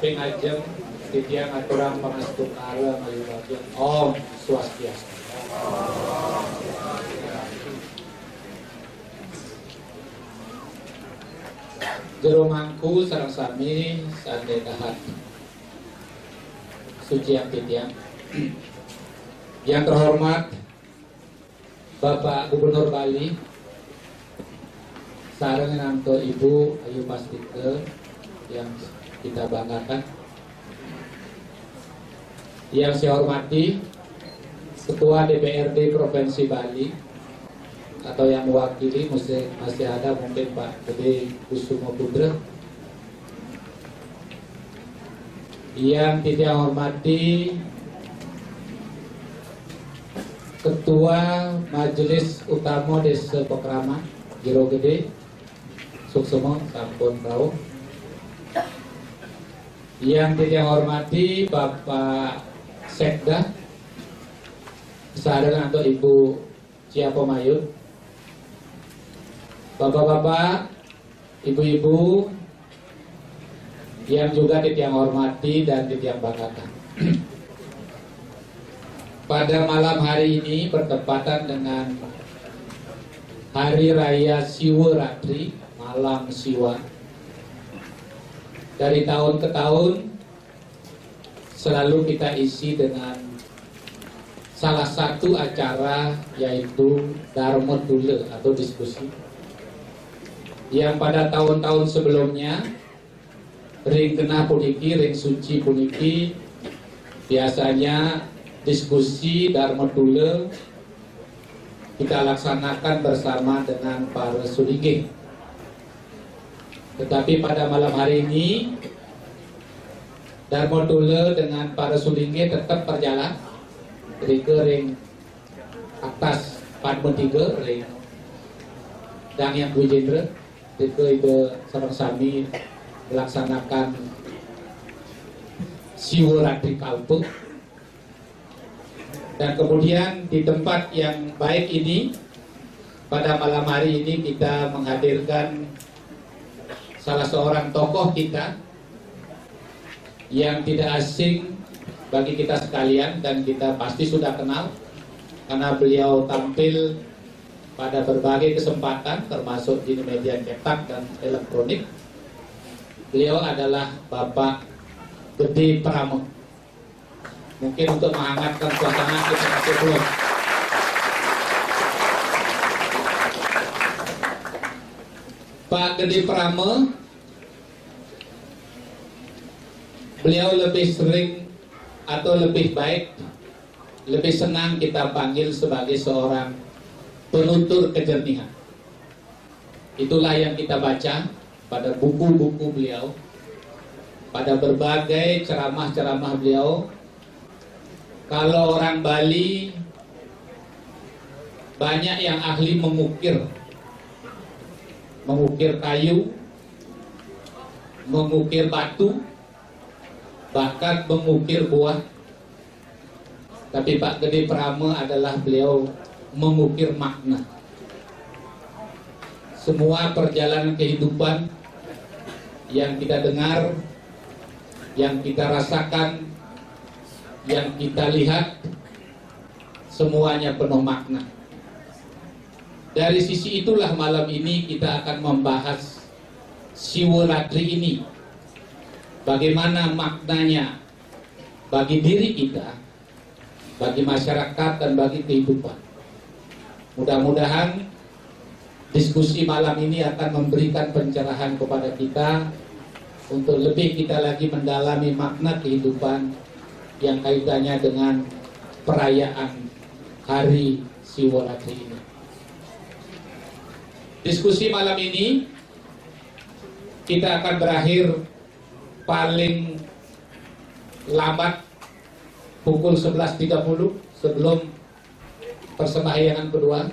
pengajeng titiang aturang pangastu kara ngaliwatkeun Om Swastiastu. Jero mangku sareng sami sande dahat suci titiang. Yang terhormat Bapak Gubernur Bali sareng nanto Ibu Ayu Pastike yang kita banggakan. Yang saya hormati Ketua DPRD Provinsi Bali atau yang mewakili masih ada mungkin Pak Gede Kusumo Putra. Yang tidak hormati Ketua Majelis Utama Desa Pokrama Jero Gede Suksemo sampun rawuh. Yang tidak hormati Bapak Sekda sareng atau Ibu Ciapo Mayun, Bapak-bapak, Ibu-ibu yang juga titiang hormati dan titiang banggakan. Pada malam hari ini bertepatan dengan Hari Raya Siwaratri, Malam Siwa. Dari tahun ke tahun selalu kita isi dengan salah satu acara yaitu Dharma Dule atau diskusi. Yang pada tahun-tahun sebelumnya ring kena puniki, ring suci puniki biasanya diskusi Dharma Dule kita laksanakan bersama dengan para suligih. Tetapi pada malam hari ini Dharma Dule dengan para suligih tetap berjalan ring atas Padma 3 ring dan yang Bujendra itu sareng sami melaksanakan Siwaratri Kalpa. Dan kemudian di tempat yang baik ini pada malam hari ini kita menghadirkan salah seorang tokoh kita yang tidak asing bagi kita sekalian dan kita pasti sudah kenal karena beliau tampil pada berbagai kesempatan termasuk di media cetak dan elektronik. Beliau adalah Bapak Gede Prama. Mungkin untuk menghangatkan suasana kita kasih belum. Pak Gede Prama, beliau lebih sering atau lebih baik, lebih senang kita panggil sebagai seorang penutur kejernihan. Itulah yang kita baca pada buku-buku beliau, pada berbagai ceramah-ceramah beliau. Kalau orang Bali banyak yang ahli mengukir kayu, mengukir batu, bahkan mengukir buah. Tapi Pak Gede Prama adalah beliau mengukir makna. Semua perjalanan kehidupan yang kita dengar, yang kita rasakan, yang kita lihat, semuanya penuh makna. Dari sisi itulah malam ini kita akan membahas Siwaratri ini. Bagaimana maknanya bagi diri kita, bagi masyarakat dan bagi kehidupan. Mudah-mudahan diskusi malam ini akan memberikan pencerahan kepada kita untuk lebih kita lagi mendalami makna kehidupan yang kaitannya dengan perayaan Hari Siwaratri ini. Diskusi malam ini kita akan berakhir paling lambat pukul 11.30 sebelum persembahyangan kedua,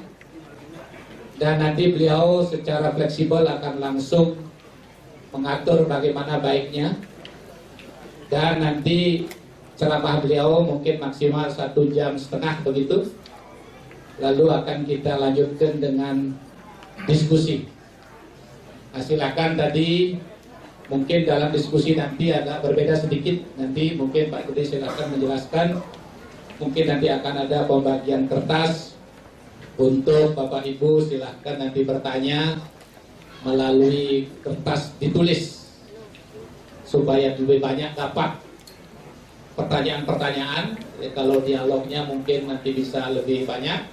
dan nanti beliau secara fleksibel akan langsung mengatur bagaimana baiknya, dan nanti ceramah beliau mungkin maksimal 1,5 jam begitu, lalu akan kita lanjutkan dengan diskusi. Nah, silakan tadi Mungkin dalam diskusi nanti agak berbeda sedikit. Nanti mungkin Pak Gede silakan menjelaskan. Mungkin nanti akan ada pembagian kertas untuk Bapak Ibu, silahkan nanti bertanya melalui kertas ditulis supaya lebih banyak dapat pertanyaan-pertanyaan. Kalau dialognya mungkin nanti bisa lebih banyak,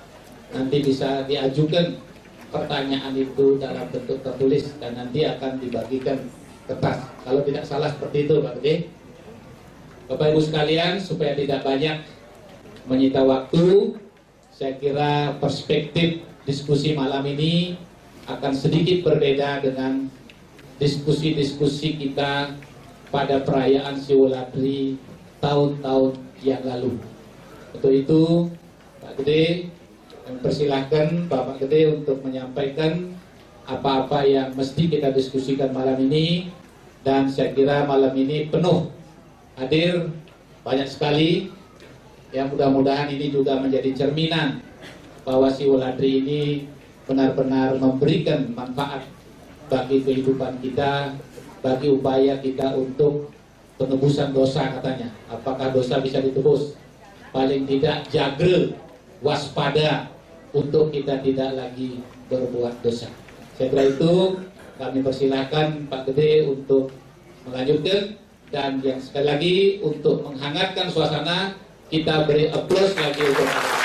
nanti bisa diajukan pertanyaan itu dalam bentuk tertulis dan nanti akan dibagikan kertas. Kalau tidak salah seperti itu Pak Gede. Bapak Ibu sekalian, supaya tidak banyak menyita waktu, saya kira perspektif diskusi malam ini akan sedikit berbeda dengan diskusi-diskusi kita pada perayaan Siwoladri tahun-tahun yang lalu. Untuk itu, Pak Gede, persilahkan Bapak Gede untuk menyampaikan apa-apa yang mesti kita diskusikan malam ini. Dan saya kira malam ini penuh hadir banyak sekali. Yang mudah-mudahan ini juga menjadi cerminan bahwa Siwoladri ini benar-benar memberikan manfaat bagi kehidupan kita, bagi upaya kita untuk penebusan dosa katanya. Apakah dosa bisa ditebus? Paling tidak jaga, waspada untuk kita tidak lagi berbuat dosa. Saya kira itu, kami persilahkan Pak Gede untuk melanjutkan. Dan yang sekali lagi untuk menghangatkan suasana, kita beri aplaus lagi untuk Pak Gede.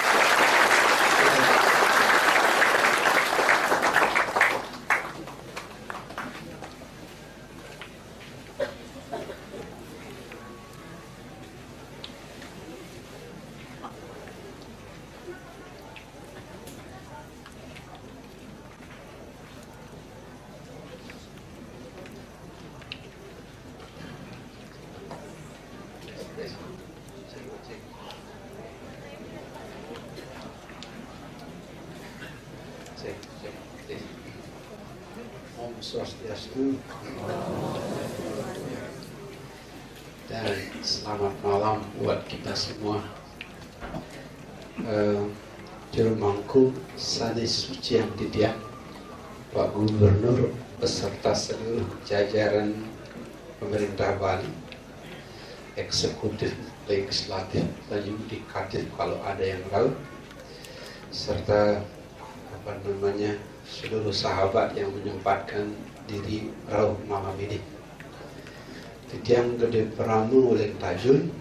Om Swastiastu dan selamat malam buat kita semua. Jurumangku Sani Suci yang Didiak, Pak Gubernur beserta seluruh jajaran pemerintah Bali, eksekutif, legislatif, dan yudikatif kalau ada yang tahu, serta seluruh sahabat yang menyempatkan diri rauh malam ini. Titiang Gede Pramu Ulin Tajun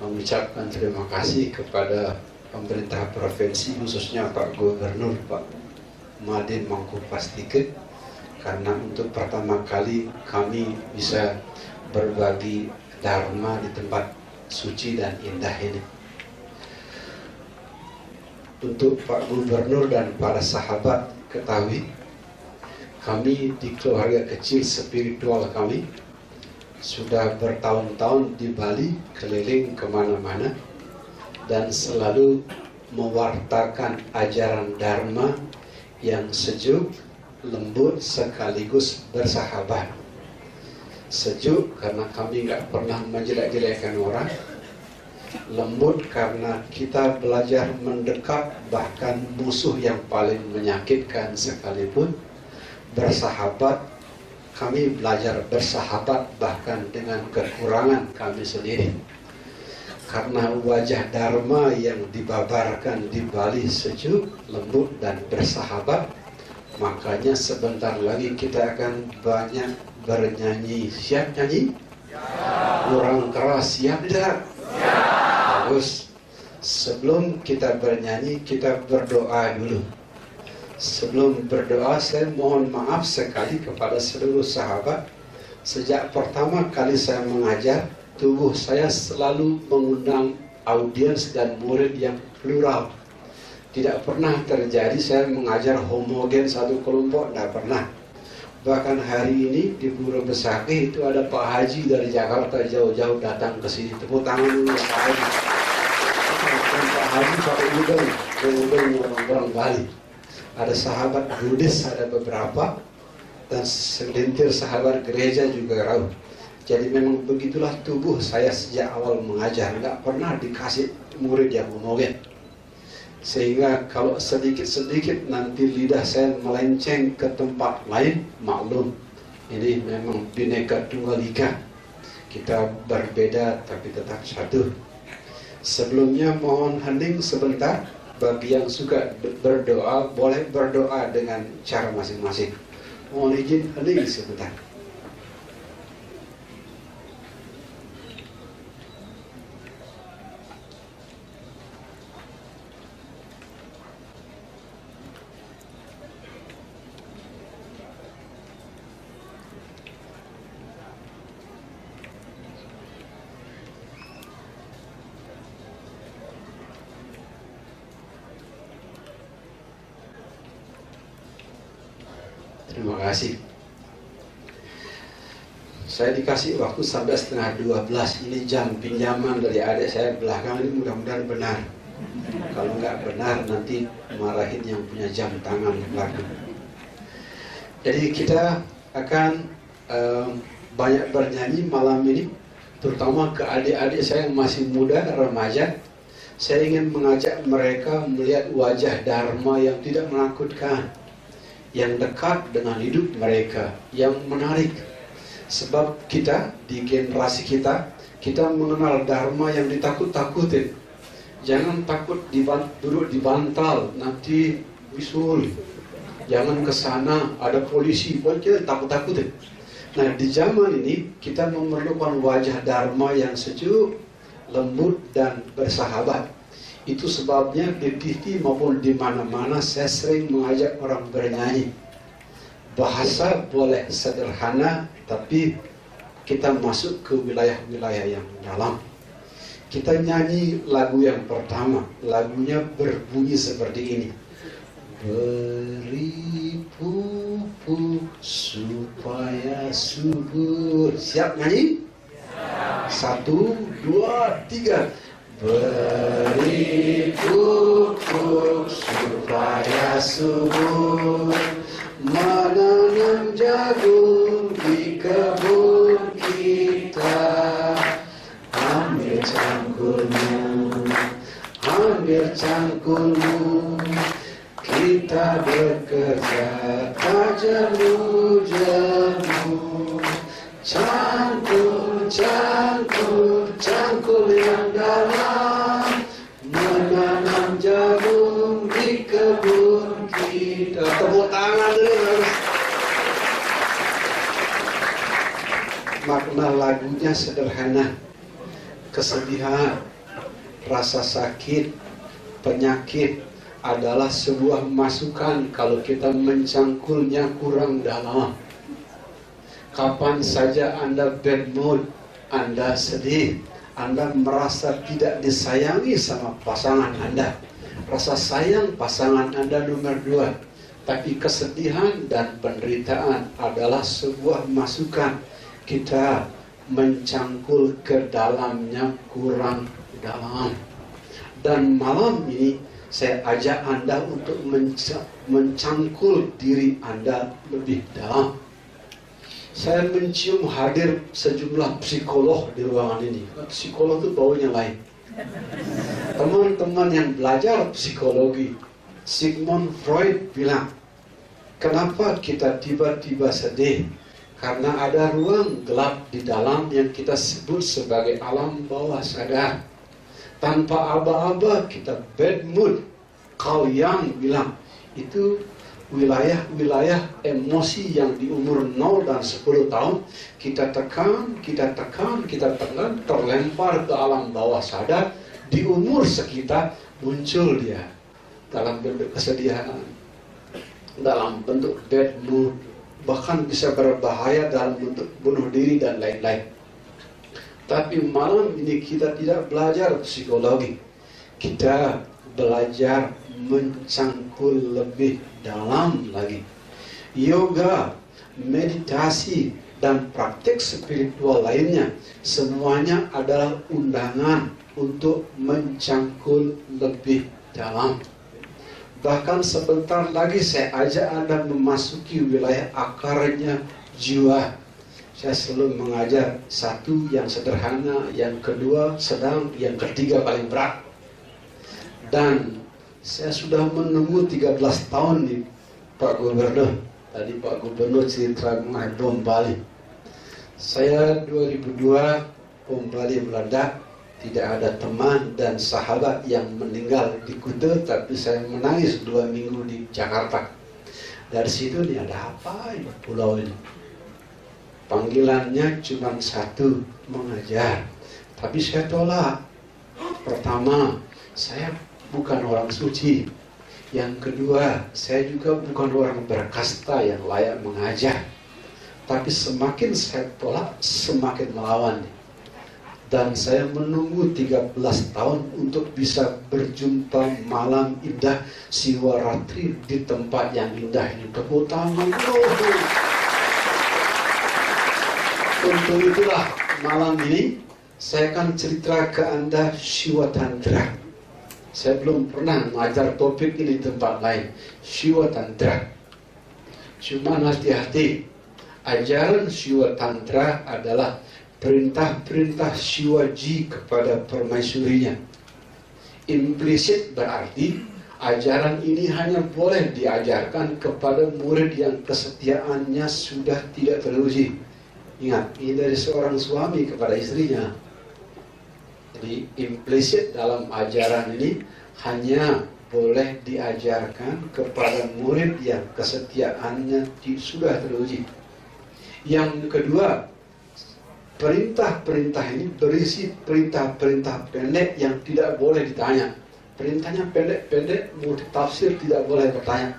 mengucapkan terima kasih kepada pemerintah provinsi, khususnya Pak Gubernur Pak Madin Mangkupastiket, karena untuk pertama kali kami bisa berbagi dharma di tempat suci dan indah ini. Untuk Pak Gubernur dan para sahabat ketahui, kami di keluarga kecil spiritual kami sudah bertahun-tahun di Bali, keliling kemana-mana dan selalu mewartakan ajaran Dharma yang sejuk, lembut, sekaligus bersahabat. Sejuk karena kami nggak pernah menjelek-jelekan orang, lembut karena kita belajar mendekat bahkan musuh yang paling menyakitkan sekalipun, bersahabat, kami belajar bersahabat bahkan dengan kekurangan kami sendiri. Karena wajah Dharma yang dibabarkan di Bali sejuk, lembut dan bersahabat, makanya sebentar lagi kita akan banyak bernyanyi. Siap nyanyi? Ya. Kurang keras, siap tidak? Ya. Bagus. Sebelum kita bernyanyi, kita berdoa dulu. Sebelum berdoa, saya mohon maaf sekali kepada seluruh sahabat. Sejak pertama kali saya mengajar, tubuh saya selalu mengundang audiens dan murid yang plural. Tidak pernah terjadi saya mengajar homogen satu kelompok, tidak pernah. Bahkan hari ini di Pura Besakih itu ada Pak Haji dari Jakarta jauh-jauh datang ke sini. Tepuk tangan dulu Pak Haji. Pak Haji pakai udeng orang Bali. Ada sahabat Buddhis, ada beberapa, dan segelintir sahabat gereja juga rauh. Jadi memang begitulah tubuh saya sejak awal mengajar, nggak pernah dikasih murid yang homogen. Sehingga kalau sedikit-sedikit nanti lidah saya melenceng ke tempat lain, maklum, Ini memang Bhinneka Tunggal Ika. Kita berbeda tapi tetap satu. Sebelumnya mohon hening sebentar. Bagi yang suka berdoa, boleh berdoa dengan cara masing-masing. Mohon izin hening sebentar. Terima kasih. Saya dikasih waktu sampai 11:30. Ini jam pinjaman dari adik saya belakang ini, mudah-mudahan benar. Kalau nggak benar nanti marahin yang punya jam tangan di belakang. Jadi kita akan banyak bernyanyi malam ini, terutama ke adik-adik saya yang masih muda, remaja. Saya ingin mengajak mereka melihat wajah Dharma yang tidak menakutkan, yang dekat dengan hidup mereka, yang menarik. Sebab kita, di generasi kita mengenal Dharma yang ditakut-takutin. Jangan takut duduk di bantal, nanti bisul. Jangan ke sana, ada polisi, pokoknya takut-takutin. Nah, di zaman ini kita memerlukan wajah Dharma yang sejuk, lembut, dan bersahabat. Itu sebabnya di TV maupun di mana-mana saya sering mengajak orang bernyanyi. Bahasa boleh sederhana, tapi kita masuk ke wilayah-wilayah yang dalam. Kita nyanyi lagu yang pertama. Lagunya berbunyi seperti ini. Beri pupuk supaya subur. Siap nyanyi? 1, 2, 3. Beri pupuk supaya subur, menanam jagung di kebun kita. Ambil cangkulmu, kita bekerja tak jemu-jemu. Cangkul yang dalam, menanam jagung di kebun kita. Tepuk tangan dulu. Makna lagunya sederhana. Kesedihan, rasa sakit, penyakit adalah sebuah masukan kalau kita mencangkulnya kurang dalam. Kapan saja Anda bad mood, Anda sedih, Anda merasa tidak disayangi sama pasangan Anda. Rasa sayang pasangan Anda nomor 2. Tapi kesedihan dan penderitaan adalah sebuah masukan. Kita mencangkul ke dalamnya kurang dalam. Dan malam ini saya ajak Anda untuk mencangkul diri Anda lebih dalam. Saya mencium hadir sejumlah psikolog di ruangan ini. Psikolog itu baunya lain. Teman-teman yang belajar psikologi, Sigmund Freud bilang, kenapa kita tiba-tiba sedih? Karena ada ruang gelap di dalam yang kita sebut sebagai alam bawah sadar. Tanpa aba-aba kita bad mood. Carl Jung bilang, itu wilayah-wilayah emosi yang di umur 0 dan 10 tahun kita tekan, terlempar ke alam bawah sadar. Di umur sekitar muncul dia dalam bentuk kesedihan, dalam bentuk bad mood, bahkan bisa berbahaya dalam bentuk bunuh diri dan lain-lain. Tapi malam ini kita tidak belajar psikologi, kita belajar mencangkul lebih dalam lagi. Yoga, meditasi, dan praktik spiritual lainnya semuanya adalah undangan untuk mencangkul lebih dalam. Bahkan sebentar lagi saya ajak Anda memasuki wilayah akarnya jiwa. Saya selalu mengajar, 1 yang sederhana, yang kedua sedang, yang ketiga paling berat. Dan saya sudah menunggu 13 tahun nih Pak Gubernur. Tadi Pak Gubernur cerita mengenai bom Bali. Saya 2002 bom Bali meledak, tidak ada teman dan sahabat yang meninggal di Kuta, tapi saya menangis 2 minggu di Jakarta. Dari situ nih, ada apa ini pulau ini? Panggilannya cuma satu, mengajar. Tapi saya tolak. Pertama, saya bukan orang suci. Yang kedua, saya juga bukan orang berkasta yang layak mengajar. Tapi semakin saya tolak, semakin melawan. Dan saya menunggu 13 tahun untuk bisa berjumpa malam indah Siwaratri di tempat yang indah ini. Tepuk tangan. Untuk itulah malam ini saya akan cerita ke Anda Shiva Tantra. Saya belum pernah mengajar topik ini di tempat lain. Shiva Tantra. Cuma hati-hati. Ajaran Shiva Tantra adalah perintah-perintah Shivaji kepada permaisurinya. Implisit berarti ajaran ini hanya boleh diajarkan kepada murid yang kesetiaannya sudah tidak teruji. Ingat, ini dari seorang suami kepada istrinya. Jadi implisit dalam ajaran ini hanya boleh diajarkan kepada murid yang kesetiaannya sudah teruji. Yang kedua, perintah-perintah ini berisi perintah-perintah pendek yang tidak boleh ditanya. Perintahnya pendek-pendek, mau ditafsir tidak boleh bertanya.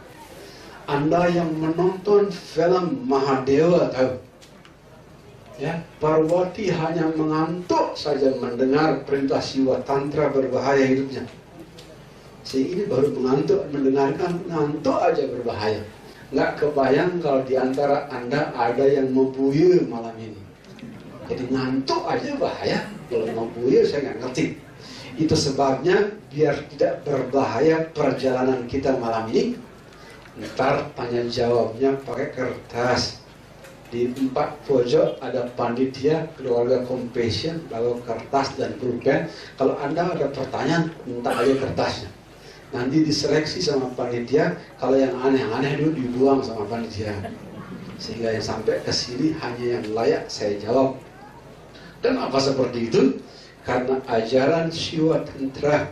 Anda yang menonton film Mahadewa tahu, ya, Parwati hanya mengantuk saja mendengar perintah Shiva Tantra berbahaya hidupnya. Ini baru mengantuk, mendengarkan ngantuk aja berbahaya. Nggak kebayang kalau di antara Anda ada yang membuyur malam ini. Jadi ngantuk aja bahaya. Kalau membuyur saya nggak ngerti. Itu sebabnya biar tidak berbahaya perjalanan kita malam ini, ntar tanya jawabnya pakai kertas. Di 4 pojok ada panitia keluarga compassion, lalu kertas dan pulpen. Kalau Anda ada pertanyaan, minta aja kertasnya. Nanti diseleksi sama panitia. Kalau yang aneh-aneh dulu dibuang sama panitia. Sehingga yang sampai ke sini hanya yang layak saya jawab. Dan apa seperti itu? Karena ajaran Shiva Tantra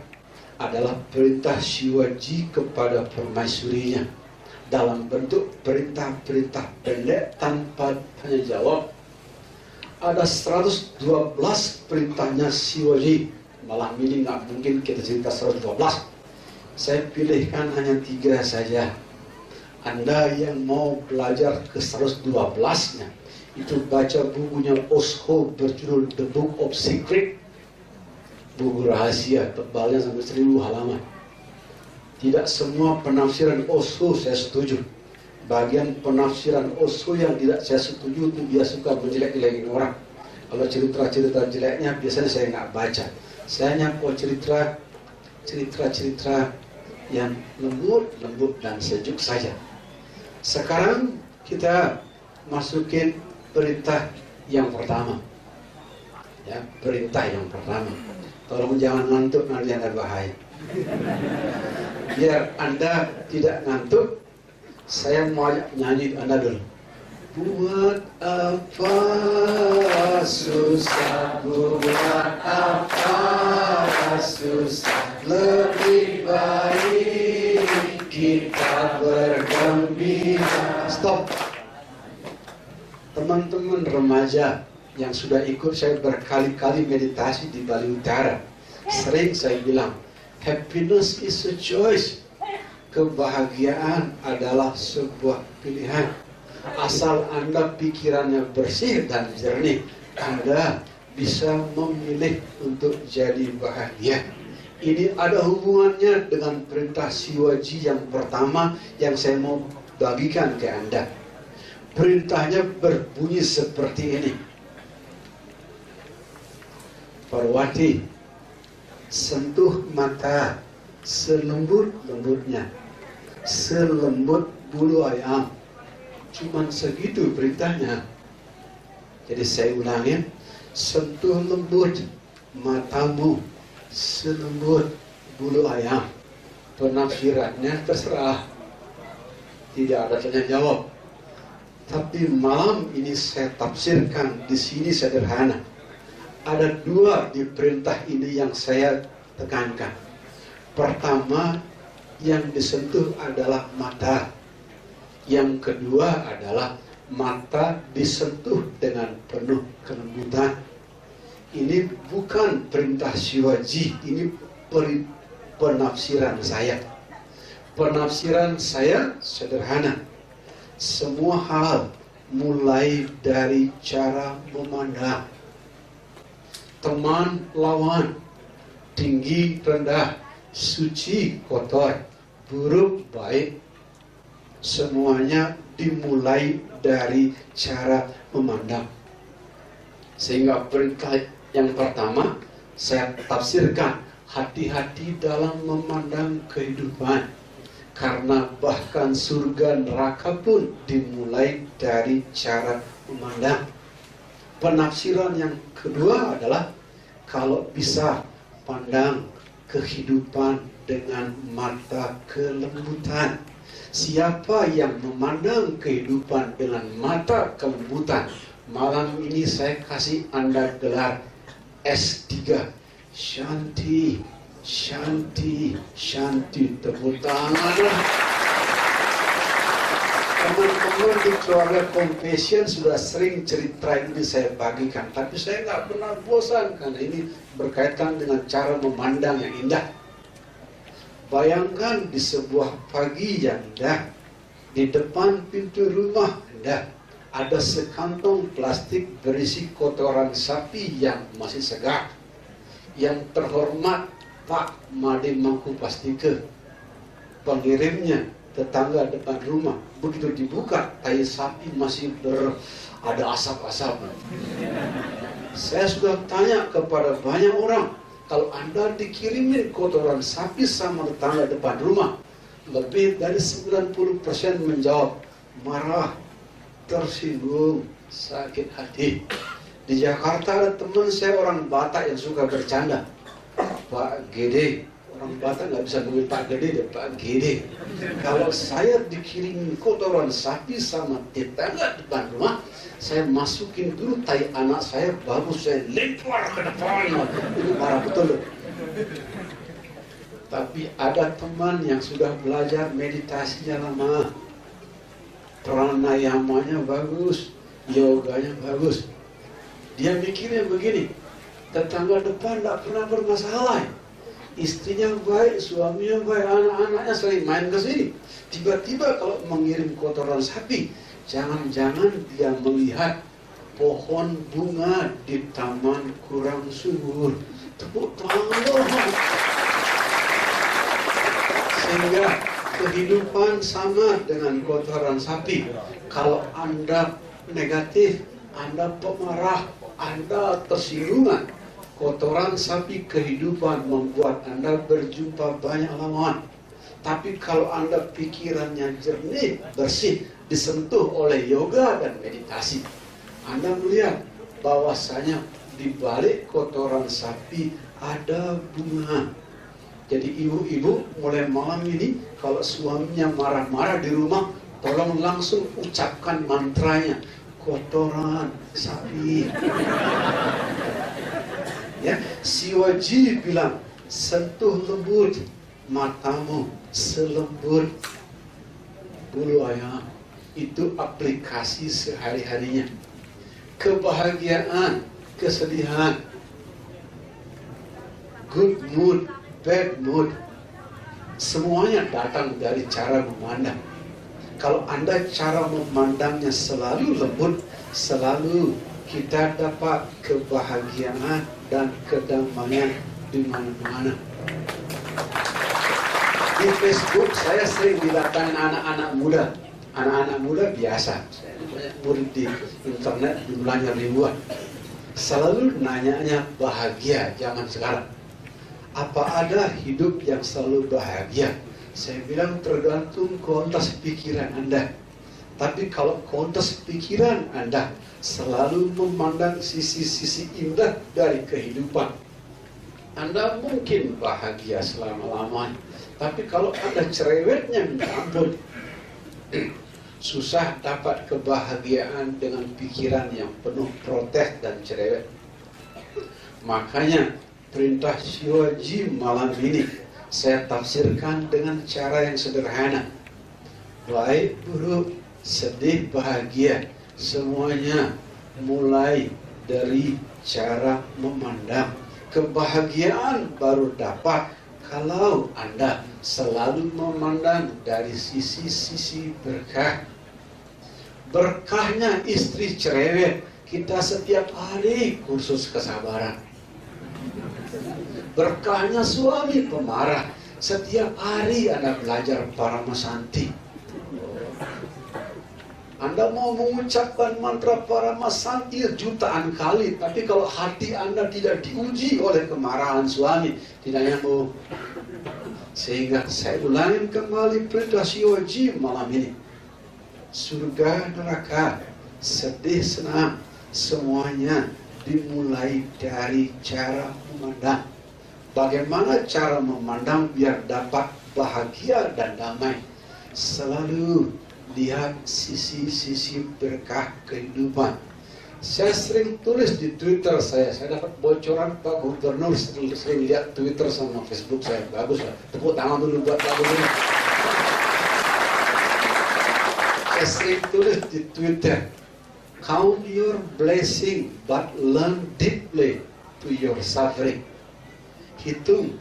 adalah perintah Shivaji kepada permaisurinya dalam bentuk perintah-perintah pendek tanpa tanya jawab. Ada 112 perintahnya Shivaji. Malam ini nggak mungkin kita cerita 112. Saya pilihkan hanya 3 saja. Anda yang mau belajar ke 112-nya, itu baca bukunya Osho berjudul The Book of Secret. Buku rahasia, tebalnya sampai 1000 halaman. Tidak semua penafsiran Osho saya setuju. Bagian penafsiran Osho yang tidak saya setuju itu dia suka menjelek-jelekin orang. Kalau cerita-cerita jeleknya biasanya saya nggak baca. Saya hanya mau cerita-cerita yang lembut dan sejuk saja. Sekarang kita masukin perintah yang pertama. Ya, perintah yang pertama. Tolong jangan ngantuk, nanti ada bahaya. Biar Anda tidak ngantuk, saya mau ajak nyanyi Anda dulu. Buat apa susah, buat apa susah, lebih baik kita bergembira. Stop. Teman-teman remaja yang sudah ikut saya berkali-kali meditasi di Bali Utara, sering saya bilang, happiness is a choice. Kebahagiaan adalah sebuah pilihan. Asal Anda pikirannya bersih dan jernih, Anda bisa memilih untuk jadi bahagia. Ini ada hubungannya dengan perintah Shivaji yang pertama yang saya mau bagikan ke Anda. Perintahnya berbunyi seperti ini. Parwati, sentuh mata selembut-lembutnya, selembut bulu ayam. Cuman segitu perintahnya. Jadi saya ulangin, sentuh lembut matamu selembut bulu ayam. Penafsirannya terserah, tidak ada tanya jawab. Tapi malam ini saya tafsirkan di sini sederhana. Ada dua di perintah ini yang saya tekankan. Pertama, yang disentuh adalah mata. Yang kedua adalah mata disentuh dengan penuh kelembutan. Ini bukan perintah Shivaji, ini penafsiran saya. Penafsiran saya sederhana. Semua hal mulai dari cara memandang. Teman lawan, tinggi rendah, suci kotor, buruk baik, semuanya dimulai dari cara memandang. Sehingga perintah yang pertama saya tafsirkan, hati-hati dalam memandang kehidupan, karena bahkan surga neraka pun dimulai dari cara memandang. Penafsiran yang kedua adalah, kalau bisa pandang kehidupan dengan mata kelembutan. Siapa yang memandang kehidupan dengan mata kelembutan, malam ini saya kasih Anda gelar S3. Shanti, Shanti, Shanti. Tepuk tangan. Teman-teman di keluarga Compassion sudah sering cerita ini saya bagikan, tapi saya nggak pernah bosan karena ini berkaitan dengan cara memandang yang indah. Bayangkan di sebuah pagi yang indah, di depan pintu rumah Anda ada sekantong plastik berisi kotoran sapi yang masih segar. Yang terhormat Pak Made Mangkupastika, pengirimnya tetangga depan rumah. Begitu dibuka, tai sapi masih ada asap-asap. Saya sudah tanya kepada banyak orang, kalau Anda dikirimin kotoran sapi sama tetangga depan rumah, lebih dari 90% menjawab marah, tersinggung, sakit hati. Di Jakarta ada teman saya orang Batak yang suka bercanda, Pak Gede. Orang Batak nggak bisa manggil Pak Gede, dan Pak Gede. Kalau saya dikirim kotoran sapi sama tetangga depan rumah, saya masukin dulu tai anak saya, baru saya lempar ke depan. Itu marah betul. Tapi ada teman yang sudah belajar meditasinya lama, pranayamanya bagus, yoganya bagus. Dia mikirnya begini, tetangga depan tidak pernah bermasalah. Istrinya baik, suaminya baik, anak-anaknya sering main ke sini. Tiba-tiba kalau mengirim kotoran sapi, jangan-jangan dia melihat pohon bunga di taman kurang subur. Tepuk tangan. Sehingga kehidupan sama dengan kotoran sapi. Kalau Anda negatif, Anda pemarah, Anda tersinggungan, kotoran sapi kehidupan membuat Anda berjumpa banyak lawan. Tapi kalau Anda pikirannya jernih, bersih, disentuh oleh yoga dan meditasi, Anda melihat bahwasanya di balik kotoran sapi ada bunga. Jadi ibu-ibu mulai malam ini, kalau suaminya marah-marah di rumah, tolong langsung ucapkan mantranya, kotoran sapi. Ya, Shivaji bilang, sentuh lembut matamu selembut bulu ayam. Itu aplikasi sehari-harinya. Kebahagiaan, kesedihan, good mood, bad mood, semuanya datang dari cara memandang. Kalau Anda cara memandangnya selalu lembut, selalu kita dapat kebahagiaan dan kedamaian di mana-mana. Di Facebook saya sering didatangi anak-anak muda. Anak-anak muda biasa. Saya banyak murid di internet, jumlahnya ribuan. Selalu nanyanya bahagia zaman sekarang. Apa ada hidup yang selalu bahagia? Saya bilang tergantung kontes pikiran Anda. Tapi kalau kontes pikiran Anda selalu memandang sisi-sisi indah dari kehidupan, Anda mungkin bahagia selama-lamanya. Tapi kalau Anda cerewetnya minta ampun, susah dapat kebahagiaan dengan pikiran yang penuh protes dan cerewet. Makanya perintah Shivaji malam ini saya tafsirkan dengan cara yang sederhana. Baik, buruk, sedih, bahagia, semuanya mulai dari cara memandang. Kebahagiaan baru dapat kalau Anda selalu memandang dari sisi-sisi berkah. Berkahnya istri cerewet, kita setiap hari kursus kesabaran. Berkahnya suami pemarah, setiap hari Anda belajar Paramasanti. Anda mau mengucapkan mantra Paramasanti jutaan kali, tapi kalau hati Anda tidak diuji oleh kemarahan suami, tidak nyambung. Sehingga saya ulangi kembali perintah Shivaji malam ini. Surga neraka, sedih senang, semuanya dimulai dari cara memandang. Bagaimana cara memandang biar dapat bahagia dan damai? Selalu lihat sisi-sisi berkah kehidupan. Saya sering tulis di Twitter saya dapat bocoran Pak Gubernur, sering lihat Twitter sama Facebook saya. Bagus lah, tepuk tangan dulu buat Pak Gubernur. Saya sering tulis di Twitter, count your blessing but learn deeply to your suffering. Hitung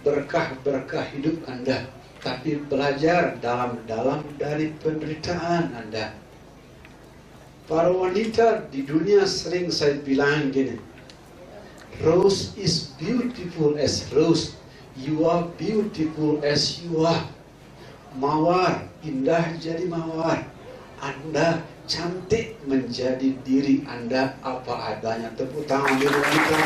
berkah-berkah hidup Anda, tapi belajar dalam-dalam dari penderitaan Anda. Para wanita di dunia sering saya bilang gini, rose is beautiful as rose, you are beautiful as you are. Mawar, indah jadi mawar. Anda cantik menjadi diri Anda apa adanya. Tepuk tangan dulu wanita.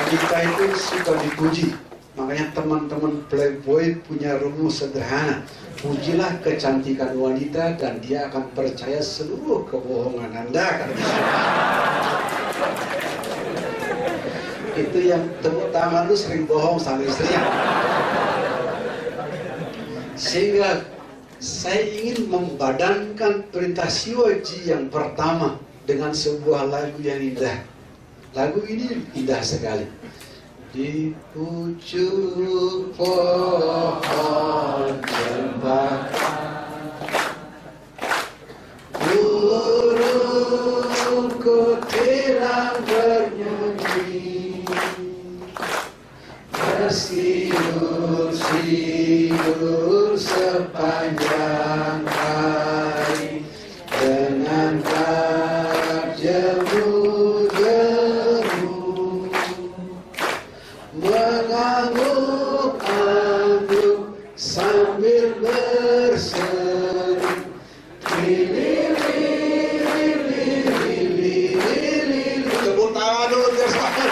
Wanita itu suka dipuji. Makanya teman-teman playboy punya rumus sederhana. Pujilah kecantikan wanita dan dia akan percaya seluruh kebohongan Anda. Itu yang tepuk tangan lu sering bohong sama istrinya. Sehingga saya ingin membadankan perintah Shivaji yang pertama dengan sebuah lagu yang indah. Lagu ini indah sekali. Di pucuk pohon cempaka, burung kutilang bernyanyi, bersiul-siul sepanjang hari dengan bak jemu-jemu, mengangguk-angguk sambil berseru, lili-lili-lili-lili. Tepuk tangan dulu biar semangat.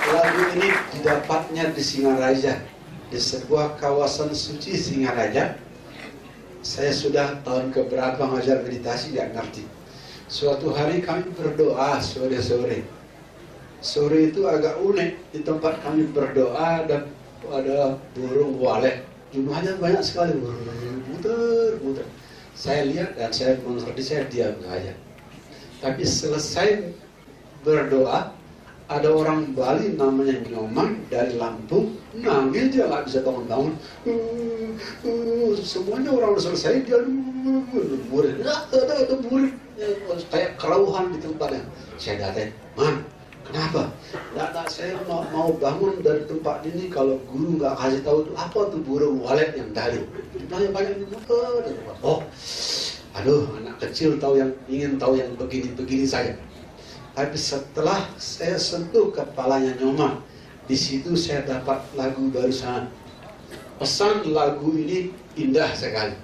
Lagu ini didapatnya di Singaraja, di sebuah kawasan suci Singaraja. Saya sudah tahun keberapa ngajar meditasi, gak ngerti. Suatu hari kami berdoa sore-sore. Sore itu agak unik, di tempat kami berdoa ada burung walet. Jumlahnya banyak sekali, muter-muter. Saya lihat dan saya mengerti, saya diam saja. Tapi selesai berdoa, ada orang Bali namanya Nyoman dari Lampung, nangis dia nggak bisa bangun-bangun. Semuanya orang selesai dia murid, ada murid kayak kerauhan di tempatnya. Saya datang, man, kenapa? Nggak, saya mau bangun dari tempat ini kalau guru nggak kasih tahu itu apa tuh burung walet yang tadi. Jumlahnya banyak di motor. Oh, aduh, anak kecil ingin tahu yang begini-begini saja. Tapi setelah saya sentuh kepalanya Nyoman, di situ saya dapat lagu barusan. Pesan lagu ini indah sekali.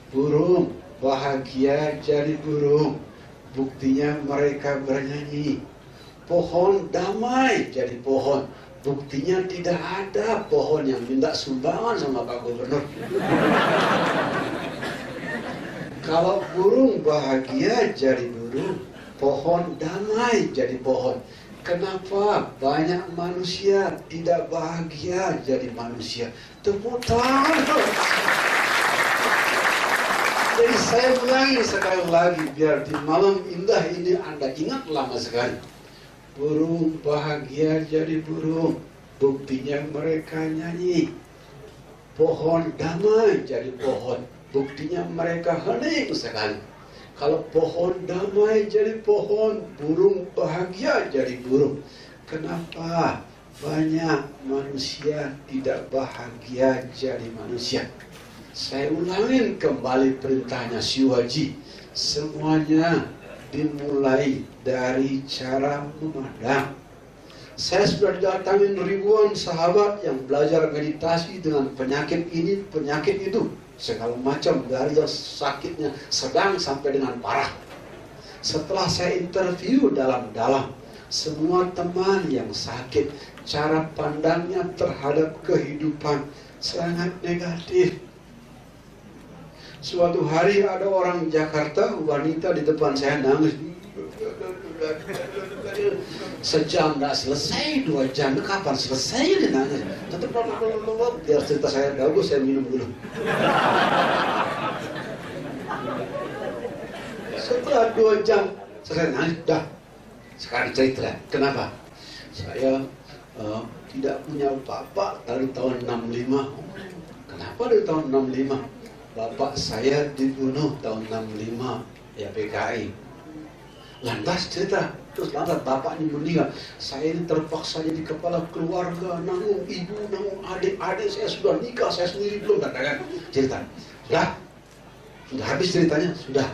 Burung bahagia jadi burung, buktinya mereka bernyanyi. Pohon damai jadi pohon, buktinya tidak ada pohon yang minta sumbangan sama Pak Gubernur. Kalau burung bahagia jadi burung, pohon damai jadi pohon, Kenapa banyak manusia tidak bahagia jadi manusia? Tepuk tangan. Jadi saya ulangi sekali lagi biar di malam indah ini Anda ingat lama sekali. Burung bahagia jadi burung, buktinya mereka nyanyi. Pohon damai jadi pohon, buktinya mereka hening sekali. Kalau pohon damai jadi pohon, burung bahagia jadi burung. Kenapa banyak manusia tidak bahagia jadi manusia? Saya ulangin kembali perintahnya Shivaji. Semuanya dimulai dari cara memandang. Saya sudah datangin ribuan sahabat yang belajar meditasi dengan penyakit ini, penyakit itu. Segala macam, dari yang sakitnya sedang sampai dengan parah. Setelah saya interview dalam-dalam, semua teman yang sakit, cara pandangnya terhadap kehidupan sangat negatif. Suatu hari ada orang Jakarta, wanita di depan saya nangis. Sejam tidak selesai, 2 jam, kapan selesai dia nangis? Tetap biar cerita saya bagus, saya minum dulu. Setelah 2 jam, saya nangis, dah. Sekarang cerita, kenapa? Saya tidak punya bapak dari tahun 65. Kenapa dari tahun 65? Bapak saya dibunuh tahun 65, ya PKI. Lantas cerita, terus lantas bapaknya meninggal. Saya ini terpaksa jadi kepala keluarga, nanggung ibu, nanggung adik-adik. Saya sudah nikah, saya sendiri belum katakan. Cerita, sudah habis ceritanya, sudah.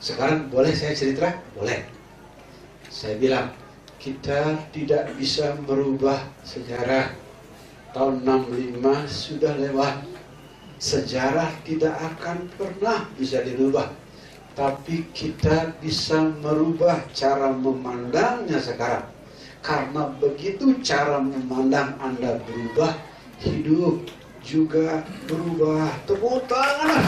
Sekarang boleh saya cerita? Boleh. Saya bilang, kita tidak bisa merubah sejarah. Tahun 65 sudah lewat. Sejarah tidak akan pernah bisa dirubah. Tapi kita bisa merubah cara memandangnya sekarang. Karena begitu cara memandang Anda berubah, hidup juga berubah. Tepuk tangan.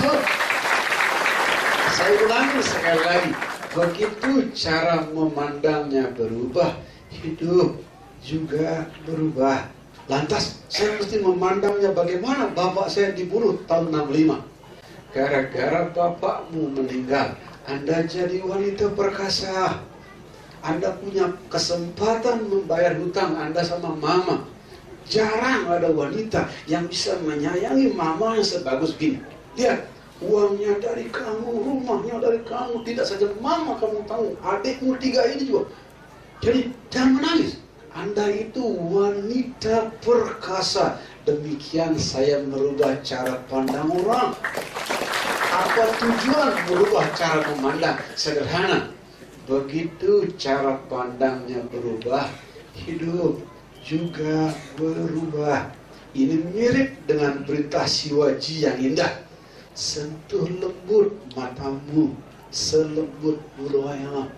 Saya ulangi sekali lagi. Begitu cara memandangnya berubah, hidup juga berubah. Lantas saya mesti memandangnya bagaimana? Bapak saya dibunuh tahun 65. Gara-gara bapakmu meninggal, Anda jadi wanita perkasa. Anda punya kesempatan membayar hutang Anda sama mama. Jarang ada wanita yang bisa menyayangi mamanya sebagus gini. Lihat, uangnya dari kamu, rumahnya dari kamu. Tidak saja mama kamu tahu, adikmu 3 ini juga. Jadi jangan menangis. Anda itu wanita perkasa. Demikian saya merubah cara pandang orang. Apa tujuan merubah cara memandang? Sederhana. Begitu cara pandangnya berubah, hidup juga berubah. Ini mirip dengan perintah Shivaji yang indah. Sentuh lembut matamu, selembut bulu ayam.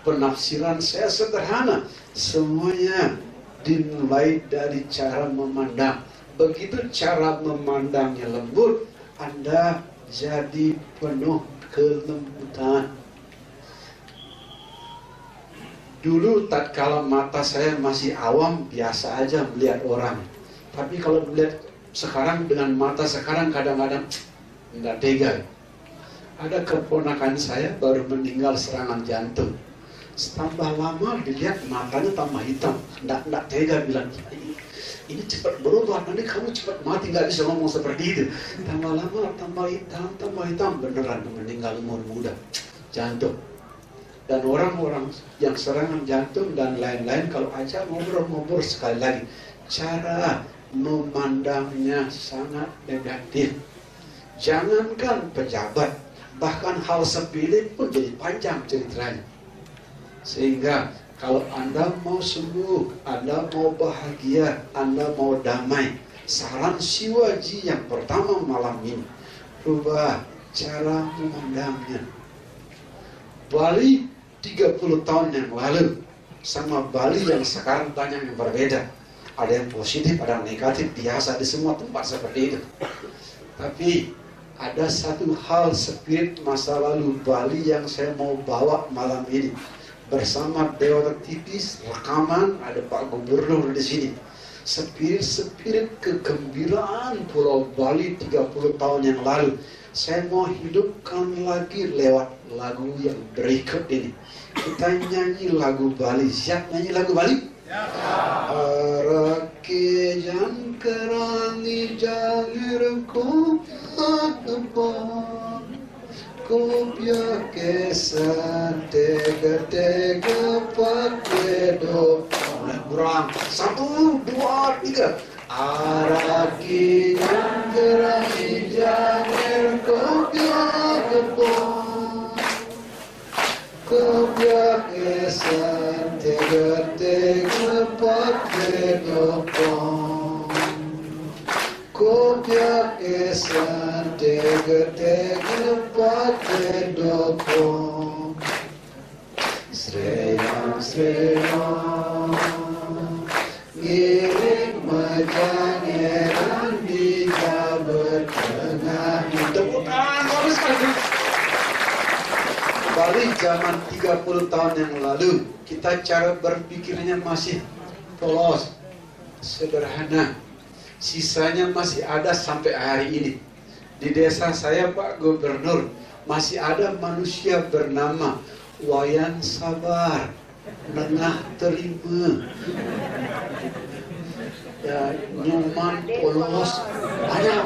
Penafsiran saya sederhana. Semuanya dimulai dari cara memandang. Begitu cara memandangnya lembut, Anda jadi penuh kelembutan. Dulu tatkala mata saya masih awam, biasa aja melihat orang. Tapi kalau melihat sekarang dengan mata sekarang kadang-kadang tidak tega. Ada keponakan saya baru meninggal serangan jantung. Tambah lama dilihat matanya tambah hitam. Nggak tega bilang, ini cepat berubah, nanti kamu cepat mati, nggak bisa ngomong seperti itu. Tambah lama tambah hitam, beneran meninggal umur muda, jantung. Dan orang-orang yang serangan jantung dan lain-lain, kalau aja ngobrol sekali lagi, cara memandangnya sangat negatif. Jangankan pejabat, bahkan hal sepele pun jadi panjang ceritanya. Sehingga kalau Anda mau sembuh, Anda mau bahagia, Anda mau damai, saran Shivaji yang pertama malam ini, rubah cara memandangnya. Bali 30 tahun yang lalu sama Bali yang sekarang banyak yang berbeda. Ada yang positif, ada yang negatif, biasa di semua tempat seperti itu. Tapi ada satu hal spirit masa lalu Bali yang saya mau bawa malam ini. bersama Dewa Tipis rekaman, ada Pak Gubernur di sini. Spirit kegembiraan Pulau Bali 30 tahun yang lalu saya mau hidupkan lagi lewat lagu yang berikut ini. Kita nyanyi lagu Bali. Siap nyanyi lagu Bali? Arake jan kerangi jangir kopya kesan tega pakai do. Kurang 1, 2, 3. Araki jan kerangi jangir kopya kesan tega pakai do. Kopya kesan tega pakai do. Sreyam giring majangeran di Jawa Tengah. Tepuk tangan bagus sekali. Bali zaman 30 tahun yang lalu, kita cara berpikirnya masih polos, sederhana. Sisanya masih ada sampai hari ini. Di desa saya, Pak Gubernur, masih ada manusia bernama Wayan Sabar, Nengah Terima, ya, Nyoman Polos, banyak.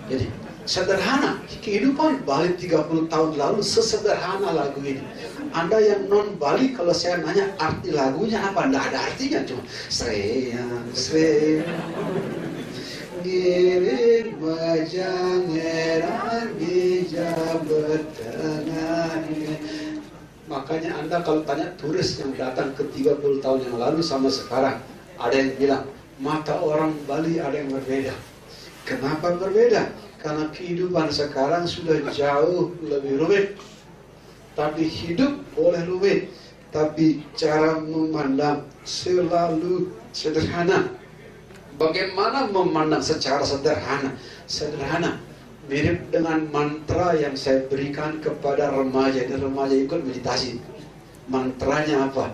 Jadi sederhana. Kehidupan Bali 30 tahun lalu sesederhana lagu ini. Anda yang non Bali, kalau saya nanya arti lagunya apa, tidak ada artinya, cuma Sreyang giring majangeran di Jawa Tengah. Makanya Anda kalau tanya turis yang datang ke 30 tahun yang lalu sama sekarang, ada yang bilang mata orang Bali ada yang berbeda. Kenapa berbeda? Karena kehidupan sekarang sudah jauh lebih rumit. Tapi hidup boleh rumit, tapi cara memandang selalu sederhana. Bagaimana memandang secara sederhana? Sederhana mirip dengan mantra yang saya berikan kepada remaja. Ini remaja ikut meditasi. Mantranya apa?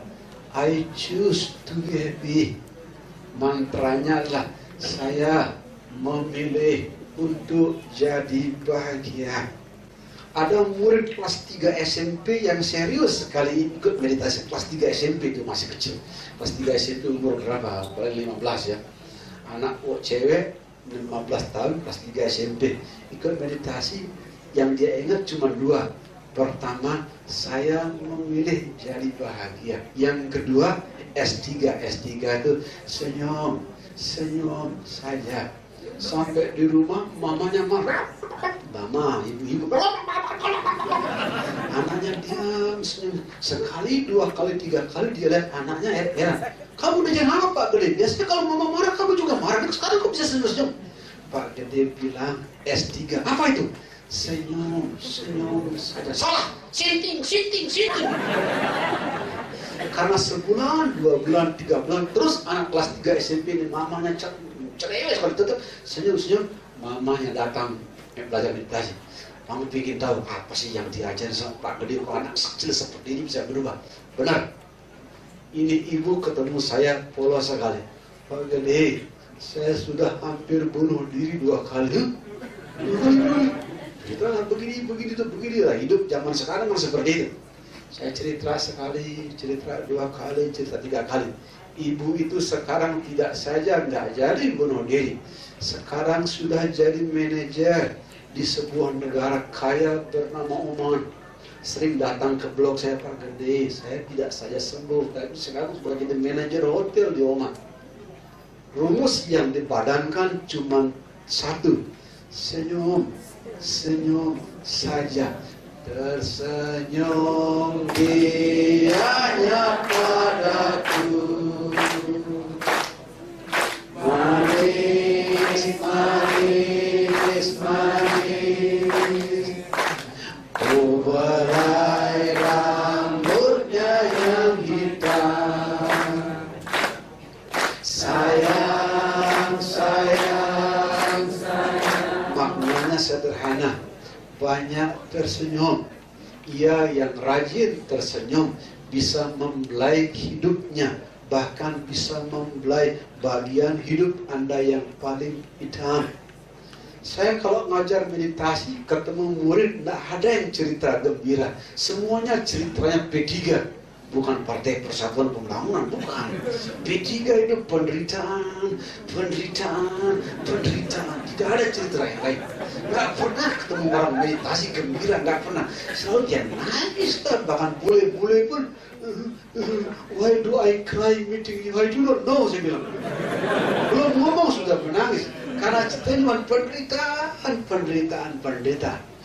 I choose to be happy. Mantranya adalah saya memilih untuk jadi bahagia. Ada murid kelas 3 SMP yang serius sekali ikut meditasi. Kelas 3 SMP itu masih kecil. Kelas 3 SMP umur berapa? Paling 15 ya. Anak cewek 15 tahun kelas 3 SMP ikut meditasi. Yang dia ingat cuma 2. Pertama, saya memilih jadi bahagia. Yang kedua, S3. S3 itu senyum saja. Sampai di rumah mamanya marah. Mama, ibu-ibu. Anaknya diam, senyum. Sekali, 2 kali, 3 kali dia lihat anaknya heran. Kamu udah jangan apa, Pak Gede? Biasanya kalau mama marah, kamu juga marah. Sekarang kok bisa senyum-senyum? Pak Gede bilang, S3. Apa itu? Senyum saja. Salah! Sinting. Karena sebulan, 2 bulan, 3 bulan, terus anak kelas 3 SMP ini mamanya cerewet sekali, tetap senyum. Mamanya datang belajar meditasi. Mama bikin tahu apa sih yang diajar sama Pak Gede, kok anak kecil seperti ini bisa berubah. Benar. Ini ibu ketemu saya polos sekali. Pak Gede, saya sudah hampir bunuh diri 2 kali. Kita begini lah. Hidup zaman sekarang masih seperti itu. Saya cerita sekali, cerita 2 kali, cerita 3 kali. Ibu itu sekarang tidak saja nggak jadi bunuh diri, sekarang sudah jadi manajer di sebuah negara kaya bernama Oman. Sering datang ke blog saya, Pak Gede, saya tidak saja sembuh, tapi sekarang sudah jadi manajer hotel di Oman. Rumus yang dipadankan cuma 1, senyum saja. Tersenyum dianya padaku, manis, belai rambutnya yang hitam. Sayang, maknanya sederhana. Banyak tersenyum. Ia yang rajin tersenyum bisa membelai hidupnya, bahkan bisa membelai bagian hidup Anda yang paling hitam. Saya kalau ngajar meditasi, ketemu murid, tidak ada yang cerita gembira. Semuanya ceritanya P3. Bukan Partai Persatuan Pembangunan, bukan. P3 itu penderitaan. Tidak ada cerita yang lain. Nggak pernah ketemu orang meditasi gembira, nggak pernah. Selalu dia nangis, bahkan bule-bule pun, why do I cry meeting you? I do not know, saya bilang. Belum ngomong sudah menangis. Karena cuma penderitaan.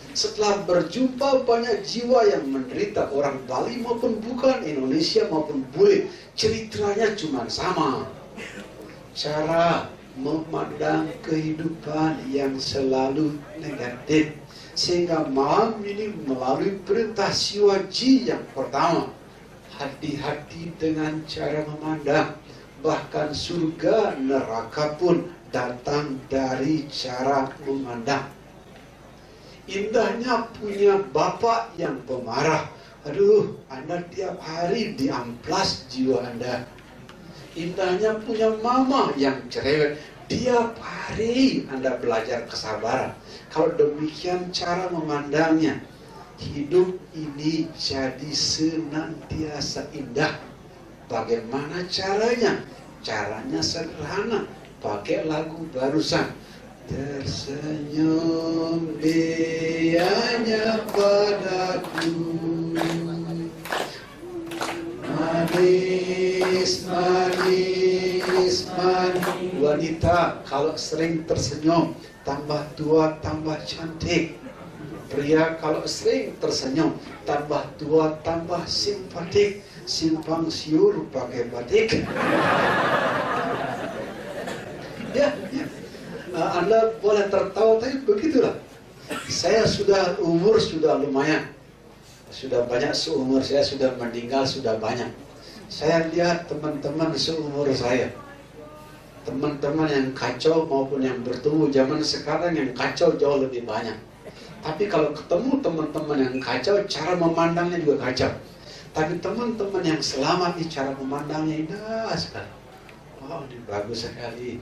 Setelah berjumpa banyak jiwa yang menderita, orang Bali maupun bukan, Indonesia maupun bule, ceritanya cuma sama. Cara memandang kehidupan yang selalu negatif. Sehingga malam ini melalui perintah Siwaji yang pertama, hati-hati dengan cara memandang. Bahkan surga neraka pun datang dari cara memandang. Indahnya punya bapak yang pemarah. Aduh, Anda tiap hari diamplas jiwa Anda. Indahnya punya mama yang cerewet. Tiap hari Anda belajar kesabaran. Kalau demikian cara memandangnya, hidup ini jadi senantiasa indah. Bagaimana caranya? Caranya sederhana. Pakai lagu barusan. Tersenyum dianya padaku, manis. Wanita kalau sering tersenyum, tambah tua tambah cantik. Pria kalau sering tersenyum, tambah tua tambah simpatik. Simpang siur pakai batik. Ya. Anda boleh tertawa, tapi begitulah. Saya umur sudah lumayan. Sudah banyak seumur saya, sudah meninggal, sudah banyak. Saya lihat teman-teman seumur saya. Teman-teman yang kacau maupun yang bertumbuh zaman sekarang, yang kacau jauh lebih banyak. Tapi kalau ketemu teman-teman yang kacau, cara memandangnya juga kacau. Tapi teman-teman yang selamat, cara memandangnya indah sekali. Wow, ini bagus sekali.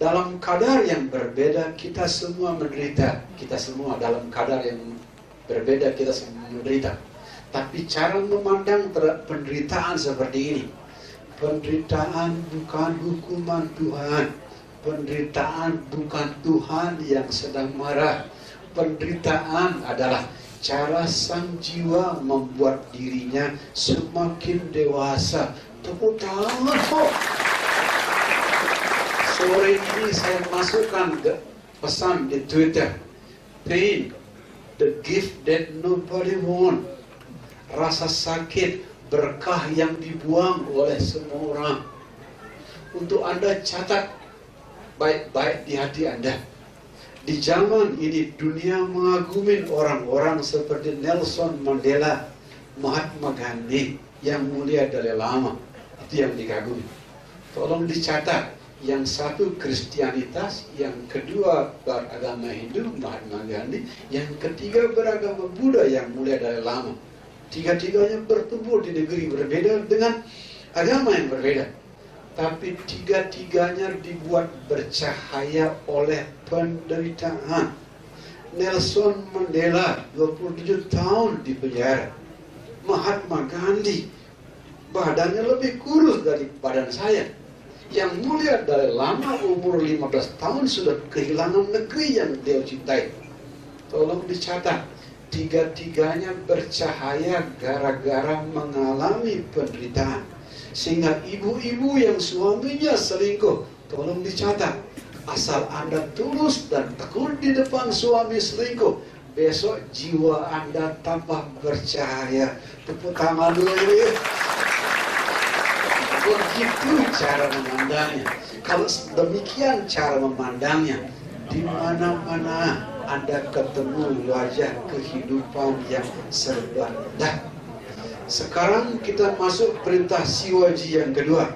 Dalam kadar yang berbeda kita semua menderita. Kita semua dalam kadar yang berbeda kita semua menderita. Tapi cara memandang penderitaan seperti ini. Penderitaan bukan hukuman Tuhan. Penderitaan bukan Tuhan yang sedang marah. Penderitaan adalah cara sang jiwa membuat dirinya semakin dewasa. Tepuk tangan kok. Sore ini saya masukkan pesan di Twitter. Pain, the gift that nobody want. Rasa sakit, berkah yang dibuang oleh semua orang. Untuk Anda catat baik-baik di hati Anda. Di zaman ini dunia mengagumi orang-orang seperti Nelson Mandela, Mahatma Gandhi, yang mulia dari lama. Itu yang dikagumi. Tolong dicatat. Yang satu Kristianitas, yang kedua beragama Hindu, Mahatma Gandhi, yang ketiga beragama Buddha yang mulia dari lama. Tiga-tiganya bertumbuh di negeri berbeda dengan agama yang berbeda. Tapi tiga-tiganya dibuat bercahaya oleh penderitaan. Nelson Mandela 27 tahun di penjara. Mahatma Gandhi badannya lebih kurus dari badan saya. Yang mulia dari lama umur 15 tahun sudah kehilangan negeri yang dia cintai. Tolong dicatat, tiga-tiganya bercahaya gara-gara mengalami penderitaan. Sehingga ibu-ibu yang suaminya selingkuh, tolong dicatat, asal Anda tulus dan tekun di depan suami selingkuh, besok jiwa Anda tambah bercahaya. Tepuk tangan dulu ya. Begitu cara memandangnya. Kalau demikian cara memandangnya, di mana-mana Anda ketemu wajah kehidupan yang serba indah. Sekarang kita masuk perintah Siwaji yang kedua.